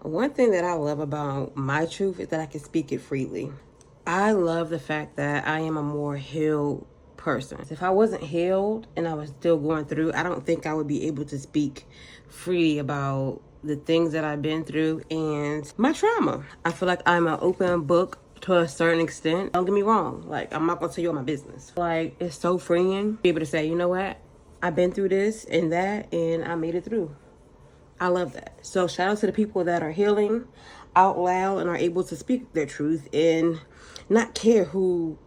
One thing that I love about my truth is that I can speak it freely. I love the fact that I am a more healed person. If I wasn't healed and I was still going through, I don't think I would be able to speak freely about the things that I've been through and my trauma. I feel like I'm an open book to a certain extent. Don't get me wrong. Like, I'm not going to tell you all my business. Like, it's so freeing to be able to say, you know what? I've been through this and that, and I made it through. I love that. So shout out to the people that are healing out loud and are able to speak their truth and not care who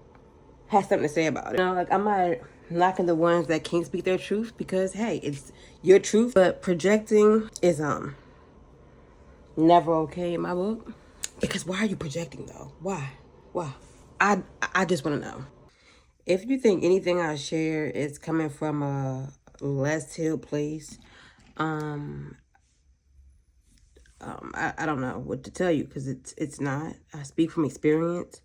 has something to say about it. You know, like, I'm not knocking the ones that can't speak their truth because, hey, it's your truth. But projecting is never okay in my book. Because why are you projecting though? Why? I just want to know. If you think anything I share is coming from a less healed place, I don't know what to tell you because it's not. I speak from experience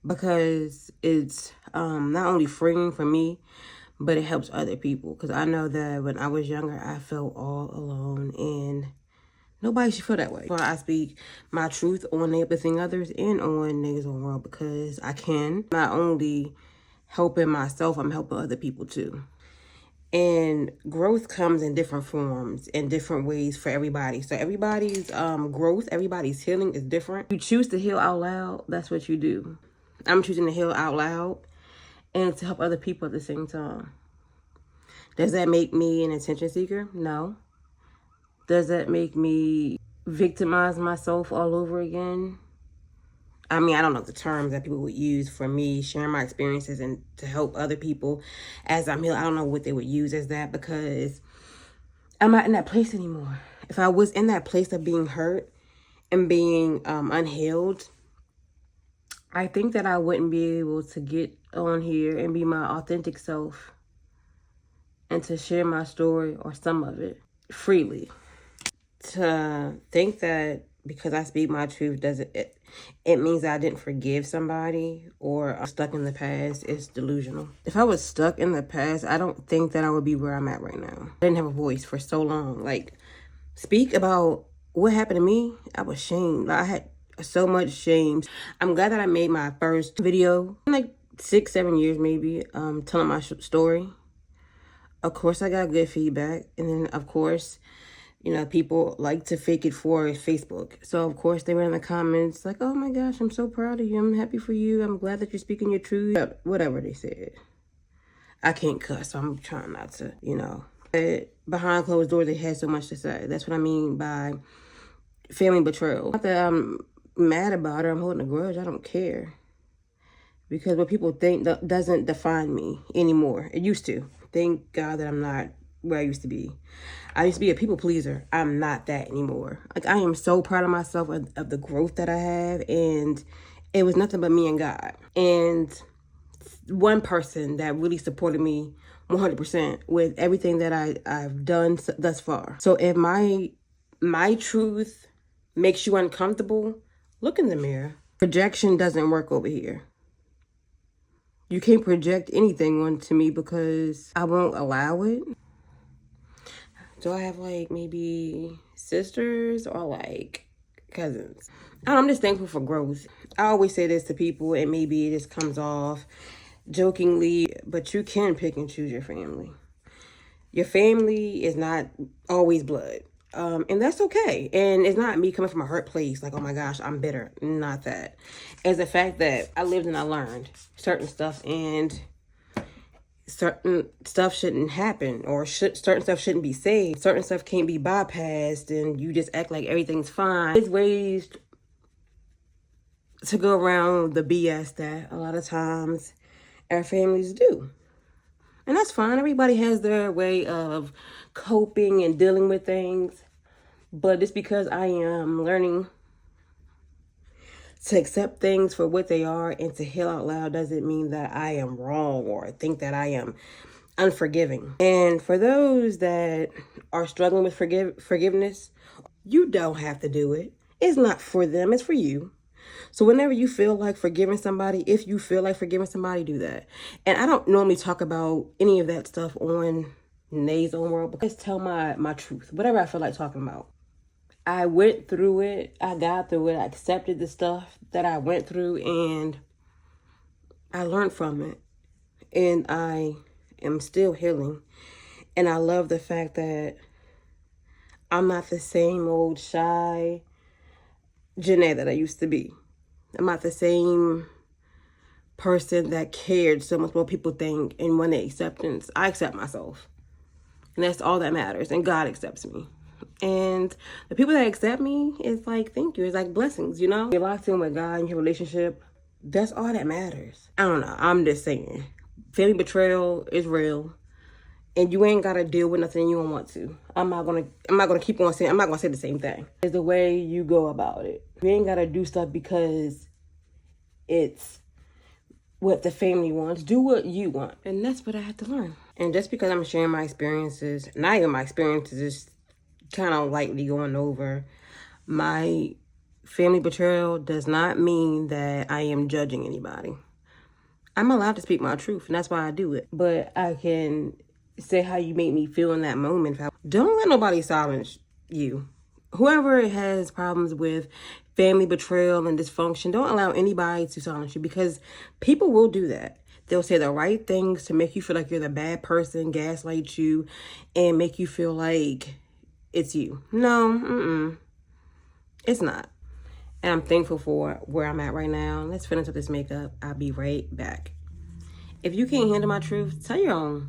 because it's not only freeing for me, but it helps other people. Because I know that when I was younger, I felt all alone and nobody should feel that way. So I speak my truth on uplifting others and on niggas on the world because I can. Not only helping myself, I'm helping other people too. And growth comes in different forms, in different ways for everybody. So everybody's growth, everybody's healing is different. You choose to heal out loud, that's what you do. I'm choosing to heal out loud and to help other people at the same time. Does that make me an attention seeker? No. Does that make me victimize myself all over again? I mean, I don't know the terms that people would use for me sharing my experiences and to help other people as I'm healed. I don't know what they would use as that because I'm not in that place anymore. If I was in that place of being hurt and being unhealed, I think that I wouldn't be able to get on here and be my authentic self and to share my story or some of it freely. To think that because I speak my truth it means that I didn't forgive somebody or I'm stuck in the past is delusional. If I was stuck in the past, I don't think that I would be where I'm at right now. I didn't have a voice for so long. Like, speak about what happened to me. I was shamed. I had so much shame. I'm glad that I made my first video in like 6-7 years maybe, telling my story. Of course, I got good feedback. And then, of course, you know, people like to fake it for Facebook. So, of course, they were in the comments like, oh, my gosh, I'm so proud of you. I'm happy for you. I'm glad that you're speaking your truth. Whatever they said. I can't cuss, so I'm trying not to, you know. But behind closed doors, they had so much to say. That's what I mean by family betrayal. Not that I'm mad about it. I'm holding a grudge. I don't care. Because what people think doesn't define me anymore. It used to. Thank God that I'm not where I used to be. I used to be a people pleaser. I'm not that anymore. Like, I am so proud of myself of the growth that I have. And it was nothing but me and God. And one person that really supported me 100% with everything that I've done thus far. So if my truth makes you uncomfortable, look in the mirror. Projection doesn't work over here. You can't project anything onto me because I won't allow it. Do I have like maybe sisters or like cousins? I'm just thankful for growth. I always say this to people and maybe it just comes off jokingly, but you can pick and choose your family. Your family is not always blood. And that's okay. And it's not me coming from a hurt place like, oh my gosh, I'm bitter. Not that. It's the fact that I lived and I learned certain stuff and certain stuff shouldn't happen or certain stuff shouldn't be said. Certain stuff can't be bypassed and you just act like everything's fine. There's ways to go around the BS that a lot of times our families do. And that's fine. Everybody has their way of coping and dealing with things. But just because I am learning to accept things for what they are and to heal out loud doesn't mean that I am wrong or think that I am unforgiving. And for those that are struggling with forgiveness, you don't have to do it. It's not for them. It's for you. So whenever you feel like forgiving somebody, if you feel like forgiving somebody, do that. And I don't normally talk about any of that stuff on Nay's Own World, but I just tell my truth, whatever I feel like talking about. I went through it. I got through it. I accepted the stuff that I went through, and I learned from it. And I am still healing. And I love the fact that I'm not the same old shy Janae that I used to be. I'm not the same person that cared so much what people think and wanted acceptance. I accept myself. And that's all that matters. And God accepts me. And the people that accept me, it's like, thank you. It's like blessings, you know? You're locked in with God in your relationship. That's all that matters. I don't know. I'm just saying. Family betrayal is real. And you ain't gotta deal with nothing you don't want to. I'm not gonna keep on saying, I'm not gonna say the same thing. It's the way you go about it. You ain't gotta do stuff because it's what the family wants. Do what you want. And that's what I had to learn. And just because I'm sharing my experiences, not even my experiences, just kind of lightly going over my family betrayal, does not mean that I am judging anybody. I'm allowed to speak my truth, and that's why I do it. But I can say how you made me feel in that moment. Don't let nobody silence you. Whoever has problems with family betrayal and dysfunction, don't allow anybody to silence you, because people will do that. They'll say the right things to make you feel like you're the bad person, gaslight you, and make you feel like it's you. No, it's not. And I'm thankful for where I'm at right now. Let's finish up this makeup. I'll be right back. If you can't handle my truth, tell your own.